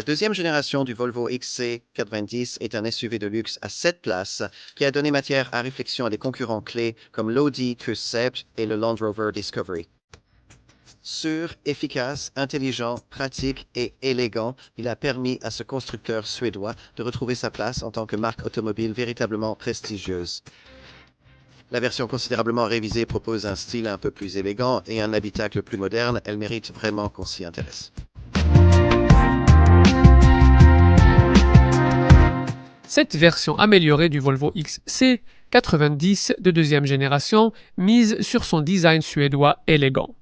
La deuxième génération du Volvo XC90 est un SUV de luxe à 7 places qui a donné matière à réflexion à des concurrents clés comme l'Audi Q7 et le Land Rover Discovery. Sûr, efficace, intelligent, pratique et élégant, il a permis à ce constructeur suédois de retrouver sa place en tant que marque automobile véritablement prestigieuse. La version considérablement révisée propose un style un peu plus élégant et un habitacle plus moderne. Elle mérite vraiment qu'on s'y intéresse. Cette version améliorée du Volvo XC90 de deuxième génération mise sur son design suédois élégant.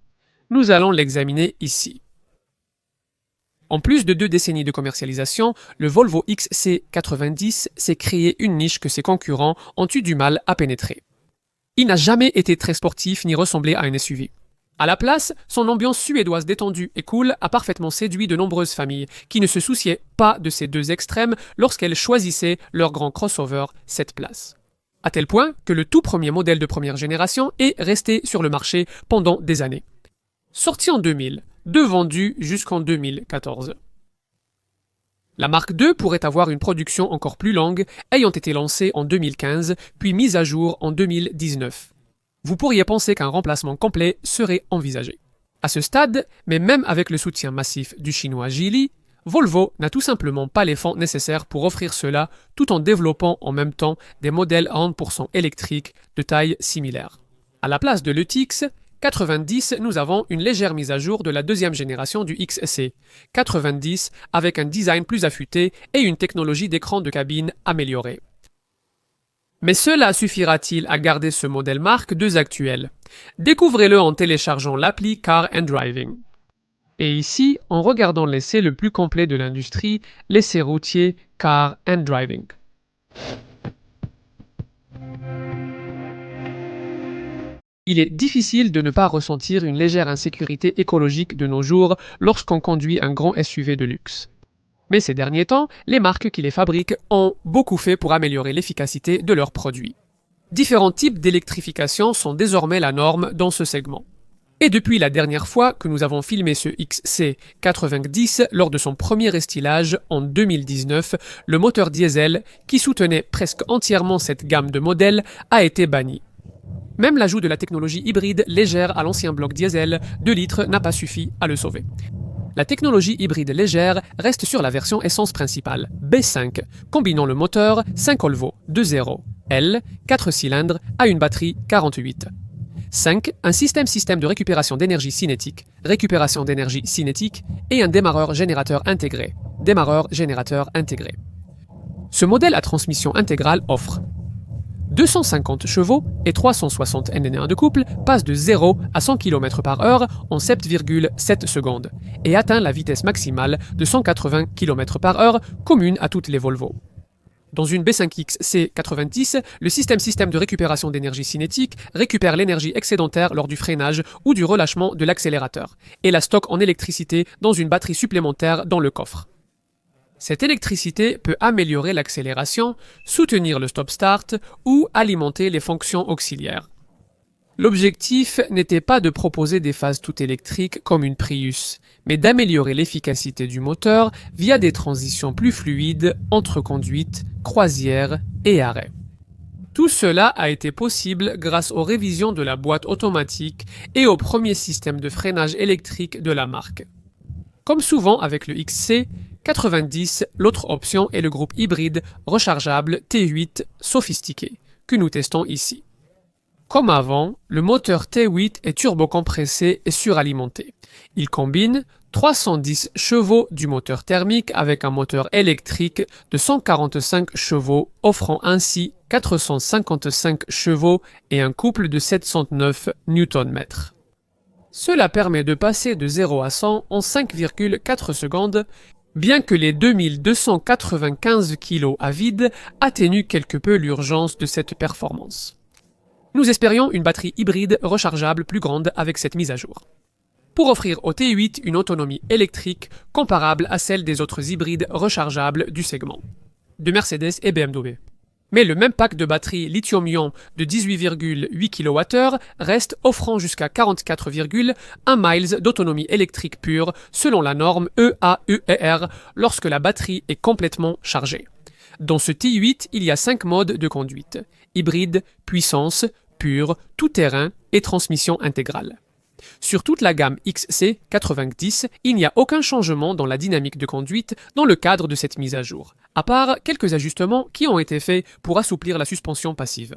Nous allons l'examiner ici. En plus de 2 décennies de commercialisation, le Volvo XC90 s'est créé une niche que ses concurrents ont eu du mal à pénétrer. Il n'a jamais été très sportif ni ressemblé à un SUV. À la place, son ambiance suédoise détendue et cool a parfaitement séduit de nombreuses familles qui ne se souciaient pas de ces 2 extrêmes lorsqu'elles choisissaient leur grand crossover 7 places. À tel point que le tout premier modèle de première génération est resté sur le marché pendant des années. Sorti en 2000, 2 vendus jusqu'en 2014. La marque II pourrait avoir une production encore plus longue, ayant été lancée en 2015, puis mise à jour en 2019. Vous pourriez penser qu'un remplacement complet serait envisagé. À ce stade, mais même avec le soutien massif du chinois Geely, Volvo n'a tout simplement pas les fonds nécessaires pour offrir cela tout en développant en même temps des modèles à 100% électriques de taille similaire. À la place de l'ETX 90, nous avons une légère mise à jour de la deuxième génération du XC 90 avec un design plus affûté et une technologie d'écran de cabine améliorée. Mais cela suffira-t-il à garder ce modèle Mark II actuel? Découvrez-le en téléchargeant l'appli Car and Driving. Et ici, en regardant l'essai le plus complet de l'industrie, l'essai routier Car and Driving. Il est difficile de ne pas ressentir une légère insécurité écologique de nos jours lorsqu'on conduit un grand SUV de luxe. Mais ces derniers temps, les marques qui les fabriquent ont beaucoup fait pour améliorer l'efficacité de leurs produits. Différents types d'électrification sont désormais la norme dans ce segment. Et depuis la dernière fois que nous avons filmé ce XC90 lors de son premier estylage en 2019, le moteur diesel, qui soutenait presque entièrement cette gamme de modèles, a été banni. Même l'ajout de la technologie hybride légère à l'ancien bloc diesel 2 litres n'a pas suffi à le sauver. La technologie hybride légère reste sur la version essence principale, B5, combinant le moteur 5 Volvo 2.0 L, 4 cylindres à une batterie 48. 5. Un système de récupération d'énergie cinétique et un démarreur-générateur intégré. Ce modèle à transmission intégrale offre 250 chevaux et 360 Nm de couple passe de 0 à 100 km/h en 7,7 secondes et atteint la vitesse maximale de 180 km/h commune à toutes les Volvo. Dans une B5X C90, le système de récupération d'énergie cinétique récupère l'énergie excédentaire lors du freinage ou du relâchement de l'accélérateur et la stocke en électricité dans une batterie supplémentaire dans le coffre. Cette électricité peut améliorer l'accélération, soutenir le stop-start ou alimenter les fonctions auxiliaires. L'objectif n'était pas de proposer des phases tout électriques comme une Prius, mais d'améliorer l'efficacité du moteur via des transitions plus fluides entre conduite, croisière et arrêt. Tout cela a été possible grâce aux révisions de la boîte automatique et au premier système de freinage électrique de la marque. Comme souvent avec le XC90, l'autre option est le groupe hybride rechargeable T8 sophistiqué, que nous testons ici. Comme avant, le moteur T8 est turbocompressé et suralimenté. Il combine 310 chevaux du moteur thermique avec un moteur électrique de 145 chevaux, offrant ainsi 455 chevaux et un couple de 709 Nm. Cela permet de passer de 0 à 100 en 5,4 secondes, bien que les 2295 kg à vide atténuent quelque peu l'urgence de cette performance. Nous espérions une batterie hybride rechargeable plus grande avec cette mise à jour, pour offrir au T8 une autonomie électrique comparable à celle des autres hybrides rechargeables du segment, de Mercedes et BMW. Mais le même pack de batterie lithium-ion de 18,8 kWh reste offrant jusqu'à 44,1 miles d'autonomie électrique pure selon la norme EAUER lorsque la batterie est complètement chargée. Dans ce T8, il y a 5 modes de conduite: hybride, puissance, pure, tout-terrain et transmission intégrale. Sur toute la gamme XC90, il n'y a aucun changement dans la dynamique de conduite dans le cadre de cette mise à jour, à part quelques ajustements qui ont été faits pour assouplir la suspension passive.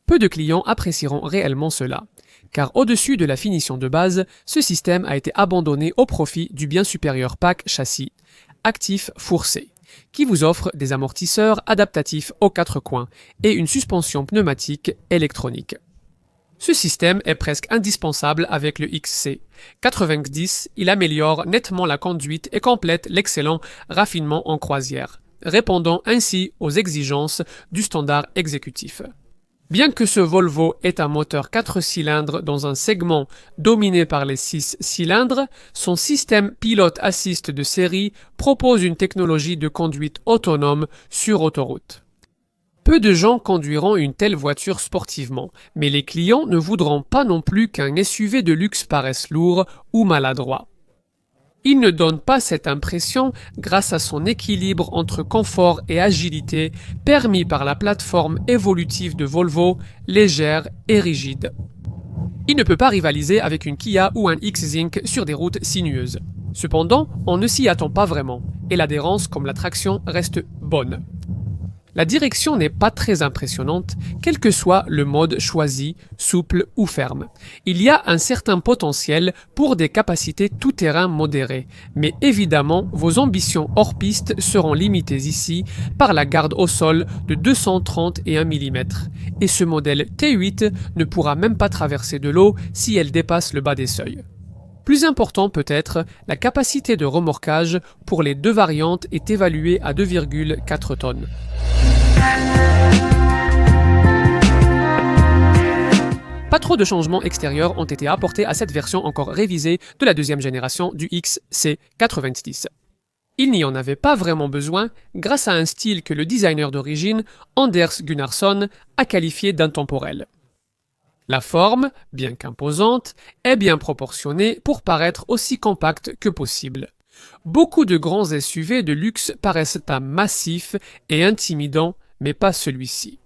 Peu de clients apprécieront réellement cela, car au-dessus de la finition de base, ce système a été abandonné au profit du bien supérieur pack châssis Actif Fourcé, qui vous offre des amortisseurs adaptatifs aux 4 coins et une suspension pneumatique électronique. Ce système est presque indispensable avec le XC90, il améliore nettement la conduite et complète l'excellent raffinement en croisière, répondant ainsi aux exigences du standard exécutif. Bien que ce Volvo ait un moteur 4 cylindres dans un segment dominé par les 6 cylindres, son système Pilot Assist de série propose une technologie de conduite autonome sur autoroute. Peu de gens conduiront une telle voiture sportivement, mais les clients ne voudront pas non plus qu'un SUV de luxe paraisse lourd ou maladroit. Il ne donne pas cette impression grâce à son équilibre entre confort et agilité permis par la plateforme évolutive de Volvo, légère et rigide. Il ne peut pas rivaliser avec une Kia ou un X-Zinc sur des routes sinueuses. Cependant, on ne s'y attend pas vraiment, et l'adhérence comme la traction reste bonne. La direction n'est pas très impressionnante, quel que soit le mode choisi, souple ou ferme. Il y a un certain potentiel pour des capacités tout-terrain modérées, mais évidemment vos ambitions hors piste seront limitées ici par la garde au sol de 231 mm, et ce modèle T8 ne pourra même pas traverser de l'eau si elle dépasse le bas des seuils. Plus important peut-être, la capacité de remorquage pour les deux variantes est évaluée à 2,4 tonnes. Pas trop de changements extérieurs ont été apportés à cette version encore révisée de la deuxième génération du XC90. Il n'y en avait pas vraiment besoin grâce à un style que le designer d'origine, Anders Gunnarsson, a qualifié d'intemporel. La forme, bien qu'imposante, est bien proportionnée pour paraître aussi compacte que possible. Beaucoup de grands SUV de luxe paraissent massifs et intimidants, mais pas celui-ci.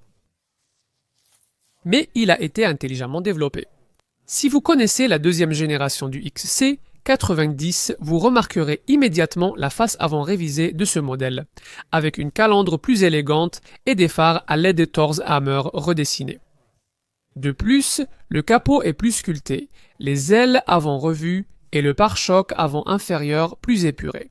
Mais il a été intelligemment développé. Si vous connaissez la deuxième génération du XC90, vous remarquerez immédiatement la face avant révisée de ce modèle, avec une calandre plus élégante et des phares à LED de Thor's Hammer redessinés. De plus, le capot est plus sculpté, les ailes avant revues et le pare-choc avant inférieur plus épuré.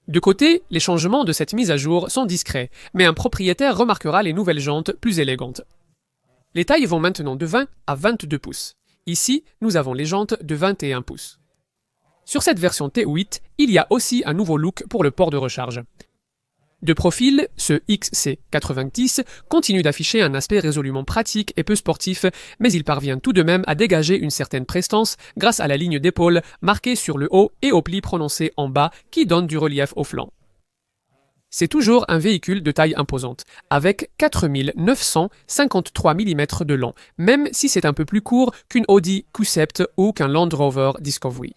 De côté, les changements de cette mise à jour sont discrets, mais un propriétaire remarquera les nouvelles jantes plus élégantes. Les tailles vont maintenant de 20 à 22 pouces. Ici, nous avons les jantes de 21 pouces. Sur cette version T8, il y a aussi un nouveau look pour le port de recharge. De profil, ce XC90 continue d'afficher un aspect résolument pratique et peu sportif, mais il parvient tout de même à dégager une certaine prestance grâce à la ligne d'épaule marquée sur le haut et au pli prononcé en bas qui donne du relief au flanc. C'est toujours un véhicule de taille imposante, avec 4953 mm de long, même si c'est un peu plus court qu'une Audi Q7 ou qu'un Land Rover Discovery.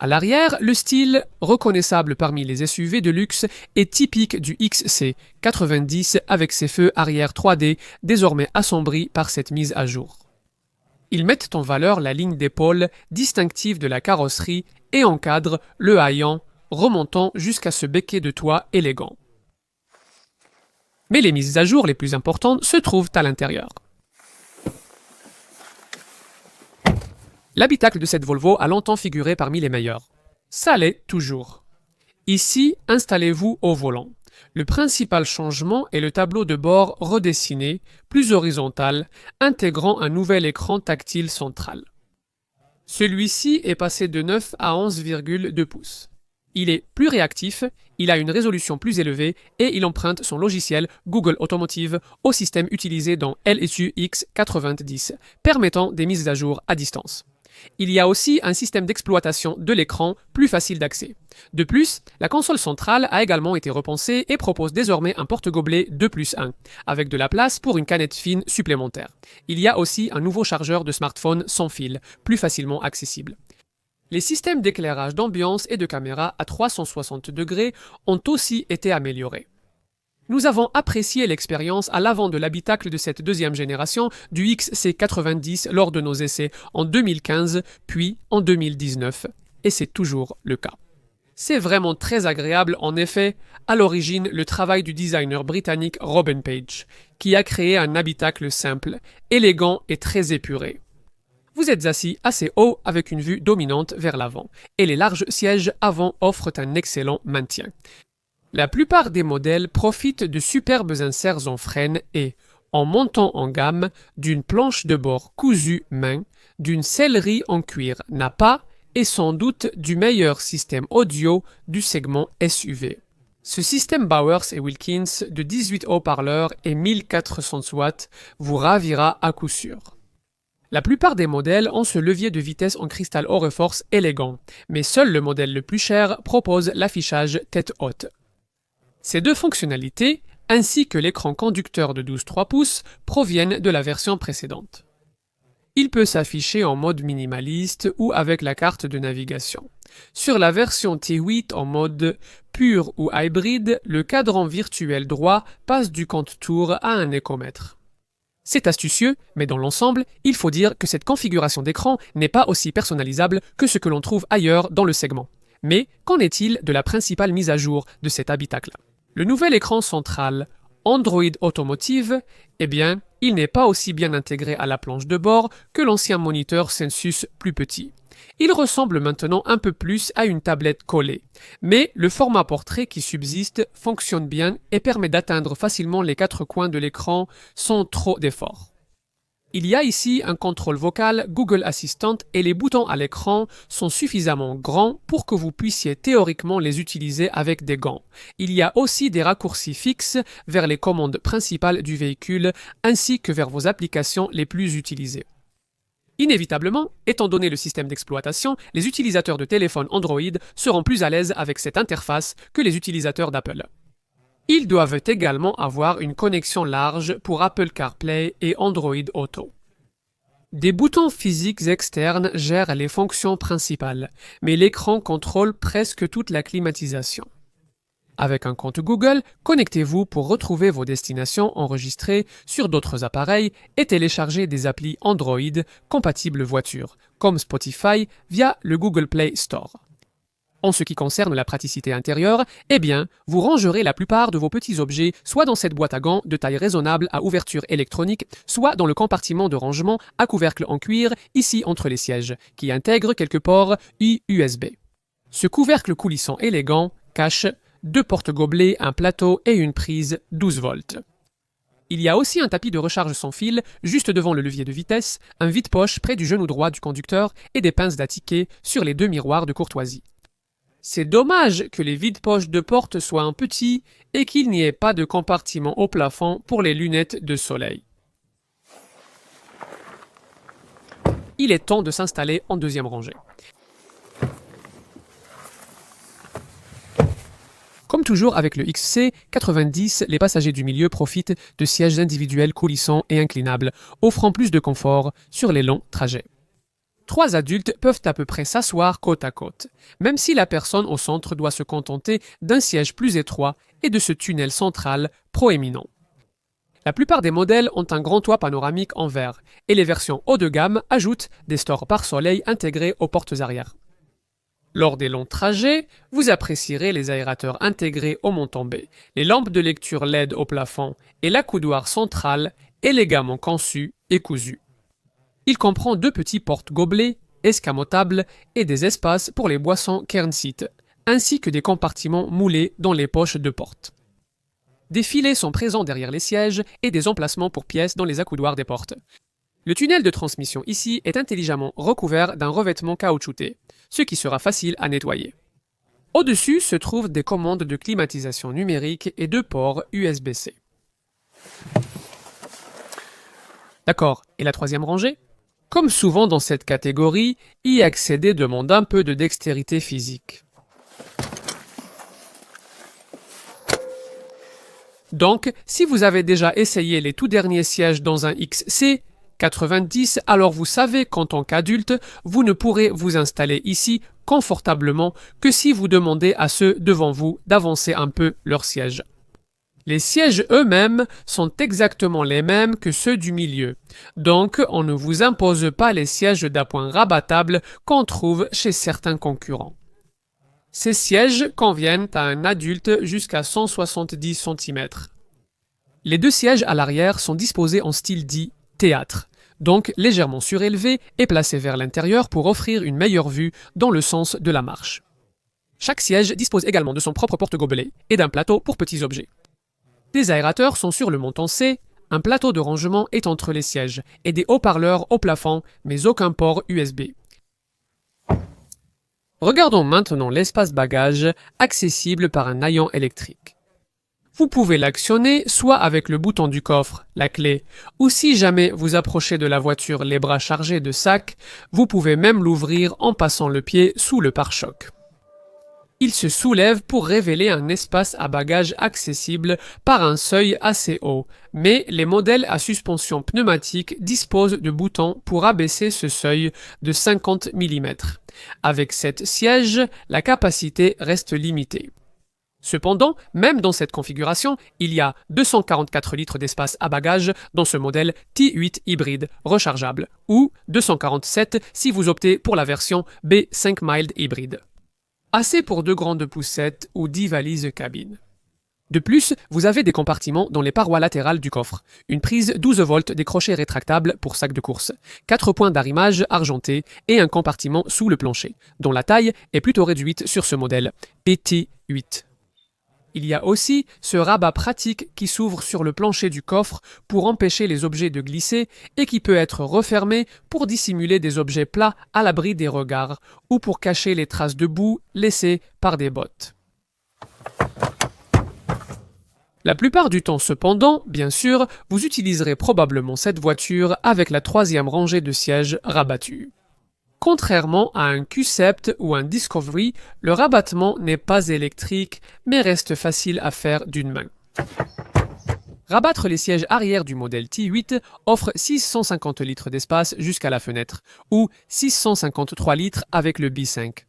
À l'arrière, le style, reconnaissable parmi les SUV de luxe, est typique du XC90 avec ses feux arrière 3D désormais assombris par cette mise à jour. Ils mettent en valeur la ligne d'épaule distinctive de la carrosserie et encadrent le haillant remontant jusqu'à ce becquet de toit élégant. Mais les mises à jour les plus importantes se trouvent à l'intérieur. L'habitacle de cette Volvo a longtemps figuré parmi les meilleurs. Ça l'est toujours. Ici, installez-vous au volant. Le principal changement est le tableau de bord redessiné, plus horizontal, intégrant un nouvel écran tactile central. Celui-ci est passé de 9 à 11,2 pouces. Il est plus réactif, il a une résolution plus élevée et il emprunte son logiciel Google Automotive au système utilisé dans LSU X90, permettant des mises à jour à distance. Il y a aussi un système d'exploitation de l'écran plus facile d'accès. De plus, la console centrale a également été repensée et propose désormais un porte-gobelet 2+1, avec de la place pour une canette fine supplémentaire. Il y a aussi un nouveau chargeur de smartphone sans fil, plus facilement accessible. Les systèmes d'éclairage d'ambiance et de caméra à 360 degrés ont aussi été améliorés. Nous avons apprécié l'expérience à l'avant de l'habitacle de cette deuxième génération du XC90 lors de nos essais en 2015 puis en 2019, et c'est toujours le cas. C'est vraiment très agréable en effet, à l'origine le travail du designer britannique Robin Page, qui a créé un habitacle simple, élégant et très épuré. Vous êtes assis assez haut avec une vue dominante vers l'avant, et les larges sièges avant offrent un excellent maintien. La plupart des modèles profitent de superbes inserts en frêne et, en montant en gamme, d'une planche de bord cousue main, d'une sellerie en cuir Nappa et sans doute du meilleur système audio du segment SUV. Ce système Bowers et Wilkins de 18 haut-parleurs et 1400 watts vous ravira à coup sûr. La plupart des modèles ont ce levier de vitesse en cristal Aureforce élégant, mais seul le modèle le plus cher propose l'affichage tête haute. Ces deux fonctionnalités, ainsi que l'écran conducteur de 12,3 pouces, proviennent de la version précédente. Il peut s'afficher en mode minimaliste ou avec la carte de navigation. Sur la version T8 en mode pur ou hybride, le cadran virtuel droit passe du compte-tours à un écomètre. C'est astucieux, mais dans l'ensemble, il faut dire que cette configuration d'écran n'est pas aussi personnalisable que ce que l'on trouve ailleurs dans le segment. Mais qu'en est-il de la principale mise à jour de cet habitacle? Le nouvel écran central Android Automotive, eh bien, il n'est pas aussi bien intégré à la planche de bord que l'ancien moniteur Sensus plus petit. Il ressemble maintenant un peu plus à une tablette collée, mais le format portrait qui subsiste fonctionne bien et permet d'atteindre facilement les quatre coins de l'écran sans trop d'efforts. Il y a ici un contrôle vocal Google Assistant et les boutons à l'écran sont suffisamment grands pour que vous puissiez théoriquement les utiliser avec des gants. Il y a aussi des raccourcis fixes vers les commandes principales du véhicule ainsi que vers vos applications les plus utilisées. Inévitablement, étant donné le système d'exploitation, les utilisateurs de téléphones Android seront plus à l'aise avec cette interface que les utilisateurs d'Apple. Ils doivent également avoir une connexion large pour Apple CarPlay et Android Auto. Des boutons physiques externes gèrent les fonctions principales, mais l'écran contrôle presque toute la climatisation. Avec un compte Google, connectez-vous pour retrouver vos destinations enregistrées sur d'autres appareils et télécharger des applis Android compatibles voiture, comme Spotify via le Google Play Store. En ce qui concerne la praticité intérieure, eh bien, vous rangerez la plupart de vos petits objets soit dans cette boîte à gants de taille raisonnable à ouverture électronique, soit dans le compartiment de rangement à couvercle en cuir, ici entre les sièges, qui intègre quelques ports USB. Ce couvercle coulissant élégant cache 2 porte-gobelets, un plateau et une prise 12 volts. Il y a aussi un tapis de recharge sans fil juste devant le levier de vitesse, un vide-poche près du genou droit du conducteur et des pinces d'attiqué sur les 2 miroirs de courtoisie. C'est dommage que les vides-poches de porte soient un petit et qu'il n'y ait pas de compartiment au plafond pour les lunettes de soleil. Il est temps de s'installer en deuxième rangée. Comme toujours avec le XC90, les passagers du milieu profitent de sièges individuels coulissants et inclinables, offrant plus de confort sur les longs trajets. 3 adultes peuvent à peu près s'asseoir côte à côte, même si la personne au centre doit se contenter d'un siège plus étroit et de ce tunnel central proéminent. La plupart des modèles ont un grand toit panoramique en verre, et les versions haut de gamme ajoutent des stores pare-soleil intégrés aux portes arrière. Lors des longs trajets, vous apprécierez les aérateurs intégrés au montant-B, les lampes de lecture LED au plafond et l'accoudoir central élégamment conçu et cousu. Il comprend 2 petits porte-gobelets, escamotables et des espaces pour les boissons Kernseat, ainsi que des compartiments moulés dans les poches de porte. Des filets sont présents derrière les sièges et des emplacements pour pièces dans les accoudoirs des portes. Le tunnel de transmission ici est intelligemment recouvert d'un revêtement caoutchouté, ce qui sera facile à nettoyer. Au-dessus se trouvent des commandes de climatisation numérique et 2 ports USB-C. D'accord, et la troisième rangée? Comme souvent dans cette catégorie, y accéder demande un peu de dextérité physique. Donc, si vous avez déjà essayé les tout derniers sièges dans un XC90, alors vous savez qu'en tant qu'adulte, vous ne pourrez vous installer ici confortablement que si vous demandez à ceux devant vous d'avancer un peu leur siège. Les sièges eux-mêmes sont exactement les mêmes que ceux du milieu, donc on ne vous impose pas les sièges d'appoint rabattables qu'on trouve chez certains concurrents. Ces sièges conviennent à un adulte jusqu'à 170 cm. Les deux sièges à l'arrière sont disposés en style dit théâtre, donc légèrement surélevés et placés vers l'intérieur pour offrir une meilleure vue dans le sens de la marche. Chaque siège dispose également de son propre porte-gobelet et d'un plateau pour petits objets. Des aérateurs sont sur le montant C, un plateau de rangement est entre les sièges et des haut-parleurs au plafond, mais aucun port USB. Regardons maintenant l'espace bagage accessible par un haillon électrique. Vous pouvez l'actionner soit avec le bouton du coffre, la clé, ou si jamais vous approchez de la voiture les bras chargés de sacs, vous pouvez même l'ouvrir en passant le pied sous le pare-choc. Il se soulève pour révéler un espace à bagages accessible par un seuil assez haut, mais les modèles à suspension pneumatique disposent de boutons pour abaisser ce seuil de 50 mm. Avec 7 sièges, la capacité reste limitée. Cependant, même dans cette configuration, il y a 244 litres d'espace à bagages dans ce modèle T8 hybride rechargeable, ou 247 si vous optez pour la version B5 Mild hybride. Assez pour 2 grandes poussettes ou 10 valises cabine. De plus, vous avez des compartiments dans les parois latérales du coffre, une prise 12 volts des crochets rétractables pour sac de course, 4 points d'arrimage argentés et un compartiment sous le plancher, dont la taille est plutôt réduite sur ce modèle, PT8. Il y a aussi ce rabat pratique qui s'ouvre sur le plancher du coffre pour empêcher les objets de glisser et qui peut être refermé pour dissimuler des objets plats à l'abri des regards ou pour cacher les traces de boue laissées par des bottes. La plupart du temps cependant, bien sûr, vous utiliserez probablement cette voiture avec la 3e rangée de sièges rabattue. Contrairement à un Q-Sept ou un Discovery, le rabattement n'est pas électrique, mais reste facile à faire d'une main. Rabattre les sièges arrière du modèle T8 offre 650 litres d'espace jusqu'à la fenêtre, ou 653 litres avec le B5.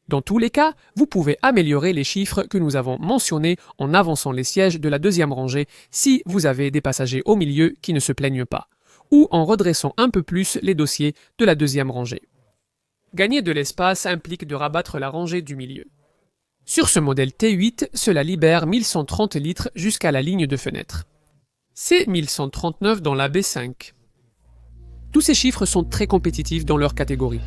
Dans tous les cas, vous pouvez améliorer les chiffres que nous avons mentionnés en avançant les sièges de la 2e rangée si vous avez des passagers au milieu qui ne se plaignent pas, ou en redressant un peu plus les dossiers de la 2e rangée. Gagner de l'espace implique de rabattre la rangée du milieu. Sur ce modèle T8, cela libère 1130 litres jusqu'à la ligne de fenêtre. C'est 1139 dans la B5. Tous ces chiffres sont très compétitifs dans leur catégorie.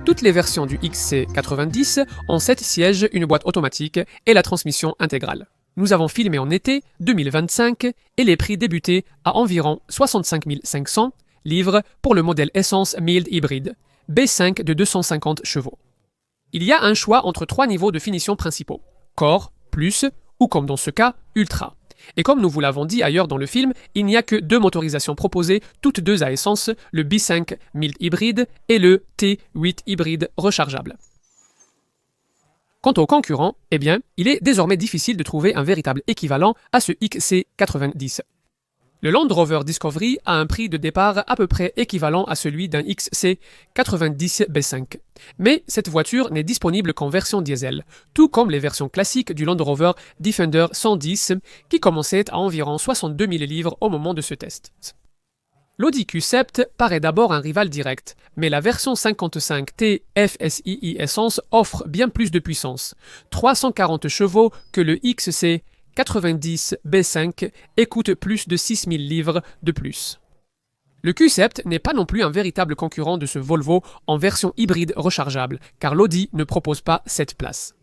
Toutes les versions du XC90 ont 7 sièges, une boîte automatique et la transmission intégrale. Nous avons filmé en été 2025 et les prix débutaient à environ 65 500 livres pour le modèle essence mild hybride, B5 de 250 chevaux. Il y a un choix entre 3 niveaux de finition principaux, Core, Plus ou comme dans ce cas, Ultra. Et comme nous vous l'avons dit ailleurs dans le film, il n'y a que 2 motorisations proposées, toutes 2 à essence, le B5 mild hybride et le T8 hybride rechargeable. Quant aux concurrents, eh bien, il est désormais difficile de trouver un véritable équivalent à ce XC90. Le Land Rover Discovery a un prix de départ à peu près équivalent à celui d'un XC90 B5. Mais cette voiture n'est disponible qu'en version diesel, tout comme les versions classiques du Land Rover Defender 110 qui commençaient à environ 62 000 livres au moment de ce test. L'Audi Q7 paraît d'abord un rival direct, mais la version 55T FSI Essence offre bien plus de puissance, 340 chevaux que le XC90 B5 et coûte plus de 6000 livres de plus. Le Q7 n'est pas non plus un véritable concurrent de ce Volvo en version hybride rechargeable, car l'Audi ne propose pas cette place.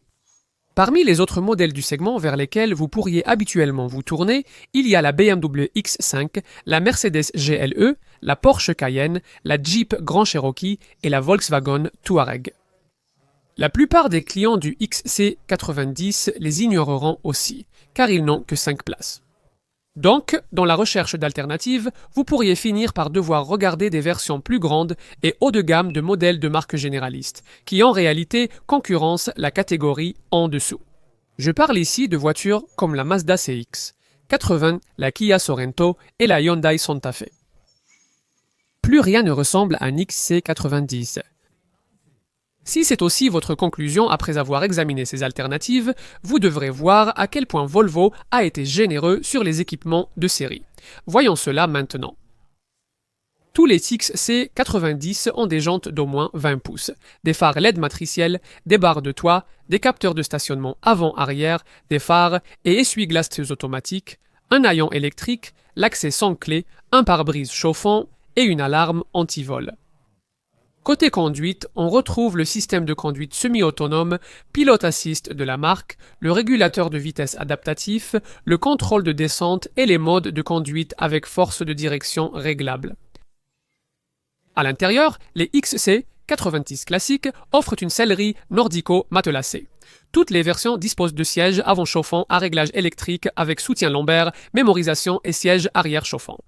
Parmi les autres modèles du segment vers lesquels vous pourriez habituellement vous tourner, il y a la BMW X5, la Mercedes GLE, la Porsche Cayenne, la Jeep Grand Cherokee et la Volkswagen Touareg. La plupart des clients du XC90 les ignoreront aussi, car ils n'ont que 5 places. Donc, dans la recherche d'alternatives, vous pourriez finir par devoir regarder des versions plus grandes et haut de gamme de modèles de marques généralistes, qui en réalité concurrencent la catégorie en dessous. Je parle ici de voitures comme la Mazda CX-80, la Kia Sorento et la Hyundai Santa Fe. Plus rien ne ressemble à un XC90. Si c'est aussi votre conclusion après avoir examiné ces alternatives, vous devrez voir à quel point Volvo a été généreux sur les équipements de série. Voyons cela maintenant. Tous les XC90 ont des jantes d'au moins 20 pouces, des phares LED matriciels, des barres de toit, des capteurs de stationnement avant-arrière, des phares et essuie-glaces automatiques, un haillon électrique, l'accès sans clé, un pare-brise chauffant et une alarme anti-vol. Côté conduite, on retrouve le système de conduite semi-autonome, pilote assist de la marque, le régulateur de vitesse adaptatif, le contrôle de descente et les modes de conduite avec force de direction réglable. À l'intérieur, les XC90 classiques offrent une sellerie nordico-matelassée. Toutes les versions disposent de sièges avant chauffants à réglage électrique avec soutien lombaire, mémorisation et sièges arrière chauffants.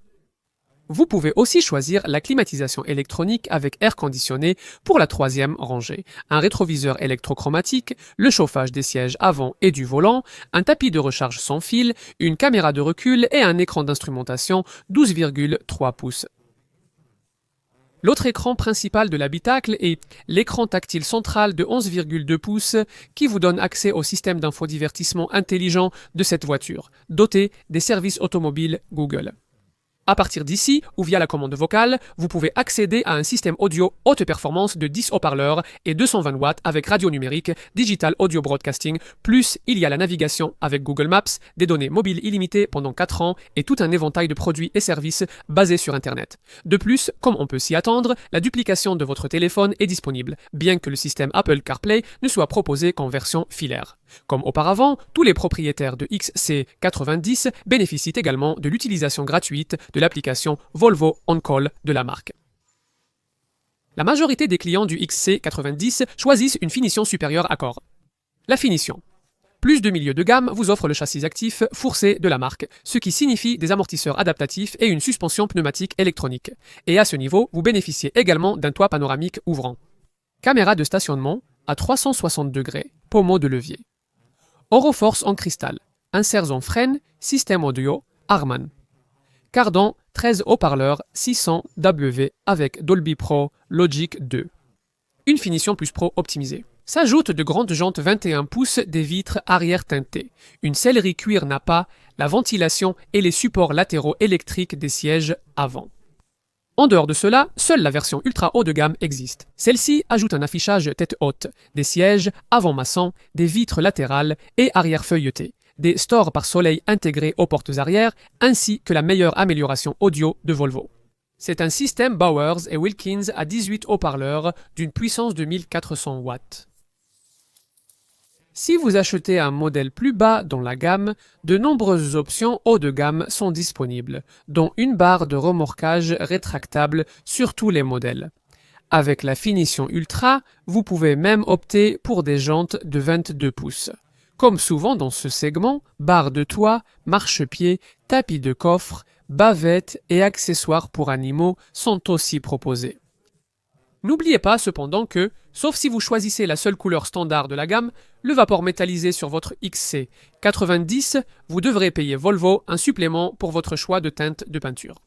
Vous pouvez aussi choisir la climatisation électronique avec air conditionné pour la troisième rangée, un rétroviseur électrochromatique, le chauffage des sièges avant et du volant, un tapis de recharge sans fil, une caméra de recul et un écran d'instrumentation 12,3 pouces. L'autre écran principal de l'habitacle est l'écran tactile central de 11,2 pouces qui vous donne accès au système d'infodivertissement intelligent de cette voiture, doté des services automobiles Google. À partir d'ici, ou via la commande vocale, vous pouvez accéder à un système audio haute performance de 10 haut-parleurs et 220 watts avec radio numérique, digital audio broadcasting, plus il y a la navigation avec Google Maps, des données mobiles illimitées pendant 4 ans et tout un éventail de produits et services basés sur Internet. De plus, comme on peut s'y attendre, la duplication de votre téléphone est disponible, bien que le système Apple CarPlay ne soit proposé qu'en version filaire. Comme auparavant, tous les propriétaires de XC90 bénéficient également de l'utilisation gratuite de l'application Volvo On Call de la marque. La majorité des clients du XC90 choisissent une finition supérieure à corps. La finition. Plus de milieu de gamme vous offre le châssis actif fourcé de la marque, ce qui signifie des amortisseurs adaptatifs et une suspension pneumatique électronique. Et à ce niveau, vous bénéficiez également d'un toit panoramique ouvrant. Caméra de stationnement à 360 degrés, pommeau de levier. Oroforce en cristal, inserts en freine, système audio, Harman. Cardan, 13 haut-parleurs 600W avec Dolby Pro Logic 2. Une finition plus pro optimisée. S'ajoutent de grandes jantes 21 pouces, des vitres arrière teintées, une sellerie cuir Nappa, la ventilation et les supports latéraux électriques des sièges avant. En dehors de cela, seule la version ultra haut de gamme existe. Celle-ci ajoute un affichage tête haute, des sièges avant maçons, des vitres latérales et arrière feuilletées, des stores par soleil intégrés aux portes arrière, ainsi que la meilleure amélioration audio de Volvo. C'est un système Bowers et Wilkins à 18 haut-parleurs d'une puissance de 1400 watts. Si vous achetez un modèle plus bas dans la gamme, de nombreuses options haut de gamme sont disponibles, dont une barre de remorquage rétractable sur tous les modèles. Avec la finition Ultra, vous pouvez même opter pour des jantes de 22 pouces. Comme souvent dans ce segment, barre de toit, marchepied, tapis de coffre, bavettes et accessoires pour animaux sont aussi proposés. N'oubliez pas cependant que, sauf si vous choisissez la seule couleur standard de la gamme, le vapor métallisé sur votre XC90, vous devrez payer Volvo un supplément pour votre choix de teinte de peinture.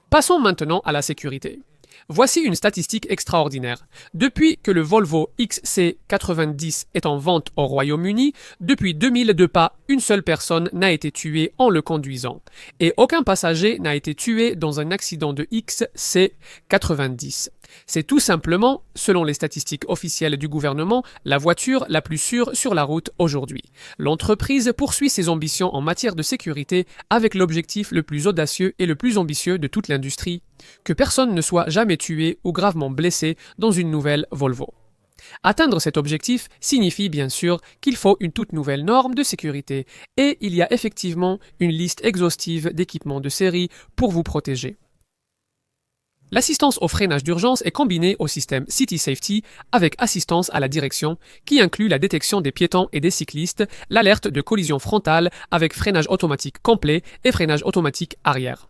Passons maintenant à la sécurité. Voici une statistique extraordinaire. Depuis que le Volvo XC90 est en vente au Royaume-Uni, depuis 2002 pas, une seule personne n'a été tuée en le conduisant. Et aucun passager n'a été tué dans un accident de XC90. C'est tout simplement, selon les statistiques officielles du gouvernement, la voiture la plus sûre sur la route aujourd'hui. L'entreprise poursuit ses ambitions en matière de sécurité avec l'objectif le plus audacieux et le plus ambitieux de toute l'industrie, que personne ne soit jamais tué ou gravement blessé dans une nouvelle Volvo. Atteindre cet objectif signifie bien sûr qu'il faut une toute nouvelle norme de sécurité et il y a effectivement une liste exhaustive d'équipements de série pour vous protéger. L'assistance au freinage d'urgence est combinée au système City Safety avec assistance à la direction qui inclut la détection des piétons et des cyclistes, l'alerte de collision frontale avec freinage automatique complet et freinage automatique arrière.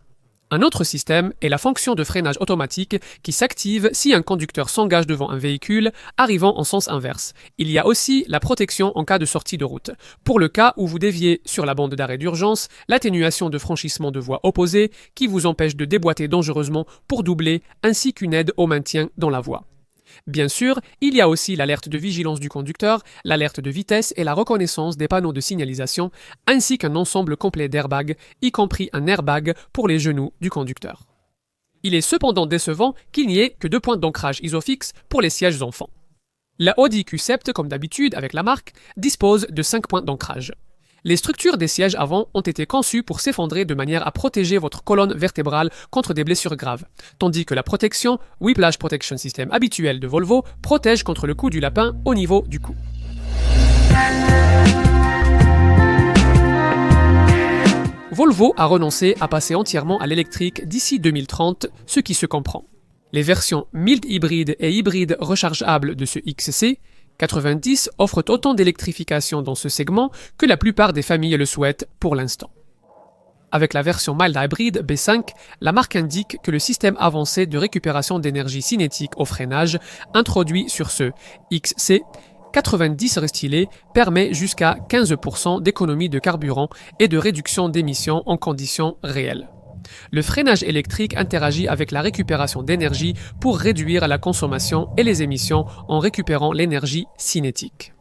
Un autre système est la fonction de freinage automatique qui s'active si un conducteur s'engage devant un véhicule arrivant en sens inverse. Il y a aussi la protection en cas de sortie de route. Pour le cas où vous déviez sur la bande d'arrêt d'urgence, l'atténuation de franchissement de voie opposée qui vous empêche de déboîter dangereusement pour doubler, ainsi qu'une aide au maintien dans la voie. Bien sûr, il y a aussi l'alerte de vigilance du conducteur, l'alerte de vitesse et la reconnaissance des panneaux de signalisation, ainsi qu'un ensemble complet d'airbags, y compris un airbag pour les genoux du conducteur. Il est cependant décevant qu'il n'y ait que 2 points d'ancrage ISOFIX pour les sièges enfants. La Audi Q7, comme d'habitude avec la marque, dispose de 5 points d'ancrage. Les structures des sièges avant ont été conçues pour s'effondrer de manière à protéger votre colonne vertébrale contre des blessures graves, tandis que la protection Whiplash Protection System habituelle de Volvo protège contre le coup du lapin au niveau du cou. Volvo a renoncé à passer entièrement à l'électrique d'ici 2030, ce qui se comprend. Les versions mild hybride et hybride rechargeable de ce XC 90 offrent autant d'électrification dans ce segment que la plupart des familles le souhaitent pour l'instant. Avec la version mild hybrid B5, la marque indique que le système avancé de récupération d'énergie cinétique au freinage introduit sur ce XC 90 restylé permet jusqu'à 15% d'économie de carburant et de réduction d'émissions en conditions réelles. Le freinage électrique interagit avec la récupération d'énergie pour réduire la consommation et les émissions en récupérant l'énergie cinétique.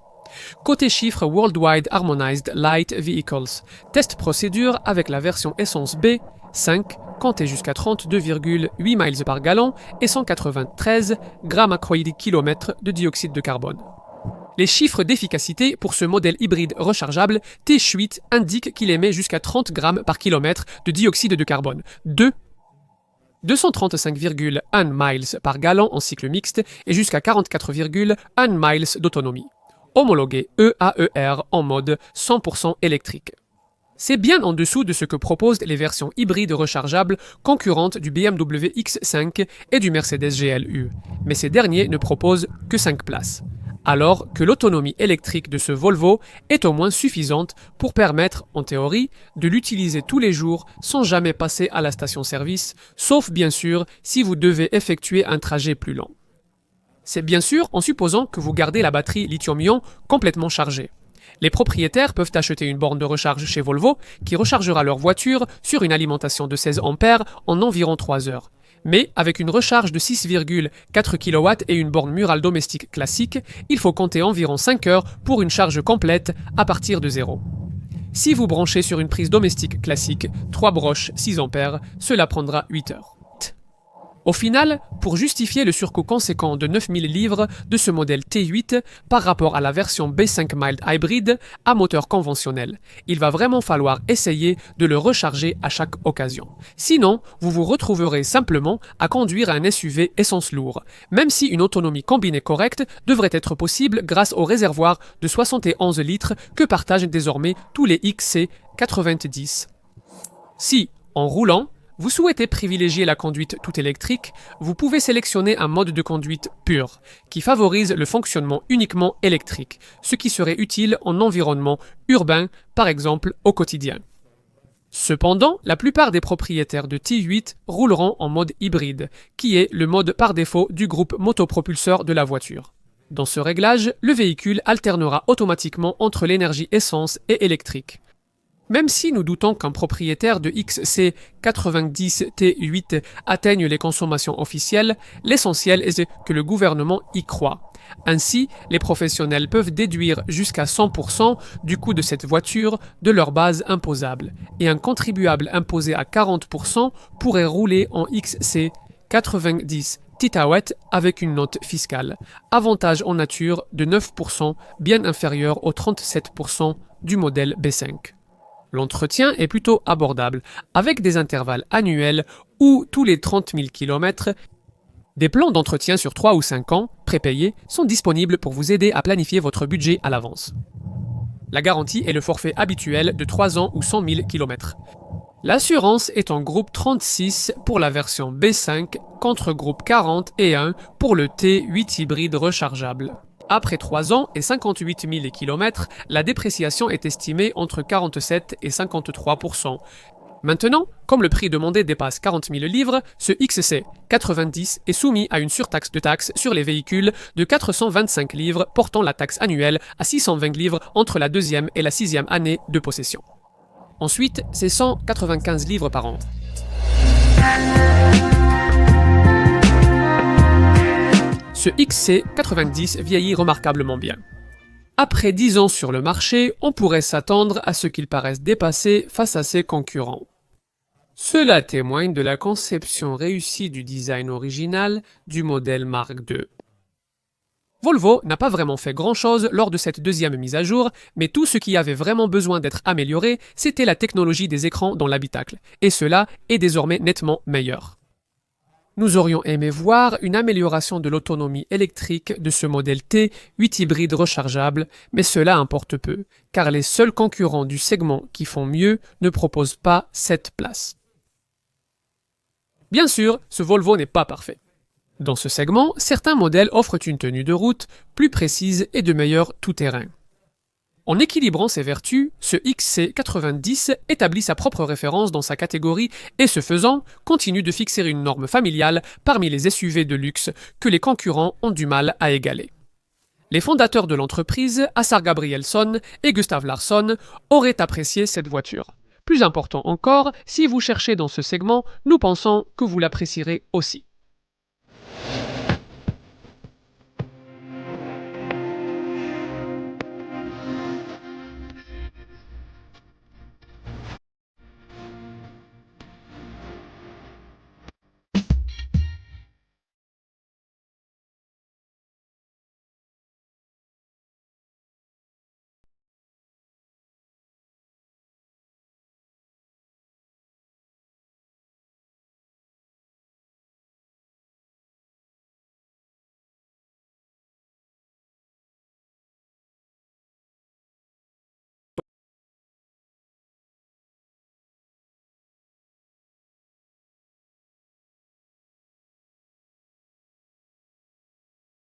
Côté chiffres Worldwide Harmonized Light Vehicles, test procédure avec la version essence B, 5, comptez jusqu'à 32,8 miles par gallon et 193 g/km de dioxyde de carbone. Les chiffres d'efficacité pour ce modèle hybride rechargeable T8 indiquent qu'il émet jusqu'à 30 grammes par kilomètre de dioxyde de carbone, 235,1 miles par gallon en cycle mixte et jusqu'à 44,1 miles d'autonomie. Homologué EAER en mode 100% électrique. C'est bien en dessous de ce que proposent les versions hybrides rechargeables concurrentes du BMW X5 et du Mercedes GLU, mais ces derniers ne proposent que 5 places. Alors que l'autonomie électrique de ce Volvo est au moins suffisante pour permettre, en théorie, de l'utiliser tous les jours sans jamais passer à la station-service, sauf bien sûr si vous devez effectuer un trajet plus long. C'est bien sûr en supposant que vous gardez la batterie lithium-ion complètement chargée. Les propriétaires peuvent acheter une borne de recharge chez Volvo qui rechargera leur voiture sur une alimentation de 16 ampères en environ 3 heures. Mais avec une recharge de 6,4 kW et une borne murale domestique classique, il faut compter environ 5 heures pour une charge complète à partir de 0. Si vous branchez sur une prise domestique classique, 3 broches 6 ampères, cela prendra 8 heures. Au final, pour justifier le surcoût conséquent de 9000 livres de ce modèle T8 par rapport à la version B5 Mild Hybrid à moteur conventionnel, il va vraiment falloir essayer de le recharger à chaque occasion. Sinon, vous vous retrouverez simplement à conduire un SUV essence lourd, même si une autonomie combinée correcte devrait être possible grâce au réservoir de 71 litres que partagent désormais tous les XC90. Si, en roulant, vous souhaitez privilégier la conduite tout électrique, vous pouvez sélectionner un mode de conduite pur, qui favorise le fonctionnement uniquement électrique, ce qui serait utile en environnement urbain, par exemple au quotidien. Cependant, la plupart des propriétaires de T8 rouleront en mode hybride, qui est le mode par défaut du groupe motopropulseur de la voiture. Dans ce réglage, le véhicule alternera automatiquement entre l'énergie essence et électrique. Même si nous doutons qu'un propriétaire de XC90 T8 atteigne les consommations officielles, l'essentiel est que le gouvernement y croit. Ainsi, les professionnels peuvent déduire jusqu'à 100% du coût de cette voiture de leur base imposable, et un contribuable imposé à 40% pourrait rouler en XC90 Titawet avec une note fiscale, avantage en nature de 9%, bien inférieur aux 37% du modèle B5. L'entretien est plutôt abordable, avec des intervalles annuels ou tous les 30 000 km. Des plans d'entretien sur 3 ou 5 ans, prépayés, sont disponibles pour vous aider à planifier votre budget à l'avance. La garantie est le forfait habituel de 3 ans ou 100 000 km. L'assurance est en groupe 36 pour la version B5 contre groupe 41 pour le T8 hybride rechargeable. Après 3 ans et 58 000 km, la dépréciation est estimée entre 47 et 53%. Maintenant, comme le prix demandé dépasse 40 000 livres, ce XC90 est soumis à une surtaxe de taxe sur les véhicules de 425 livres, portant la taxe annuelle à 620 livres entre la deuxième et la sixième année de possession. Ensuite, c'est 195 livres par an. Ce XC90 vieillit remarquablement bien. Après 10 ans sur le marché, on pourrait s'attendre à ce qu'il paraisse dépassé face à ses concurrents. Cela témoigne de la conception réussie du design original du modèle Mark II. Volvo n'a pas vraiment fait grand-chose lors de cette deuxième mise à jour, mais tout ce qui avait vraiment besoin d'être amélioré, c'était la technologie des écrans dans l'habitacle, et cela est désormais nettement meilleur. Nous aurions aimé voir une amélioration de l'autonomie électrique de ce modèle T 8 hybride rechargeable, mais cela importe peu, car les seuls concurrents du segment qui font mieux ne proposent pas cette place. Bien sûr, ce Volvo n'est pas parfait. Dans ce segment, certains modèles offrent une tenue de route plus précise et de meilleur tout-terrain. En équilibrant ses vertus, ce XC90 établit sa propre référence dans sa catégorie et ce faisant, continue de fixer une norme familiale parmi les SUV de luxe que les concurrents ont du mal à égaler. Les fondateurs de l'entreprise, Assar Gabrielsson et Gustav Larsson, auraient apprécié cette voiture. Plus important encore, si vous cherchez dans ce segment, nous pensons que vous l'apprécierez aussi.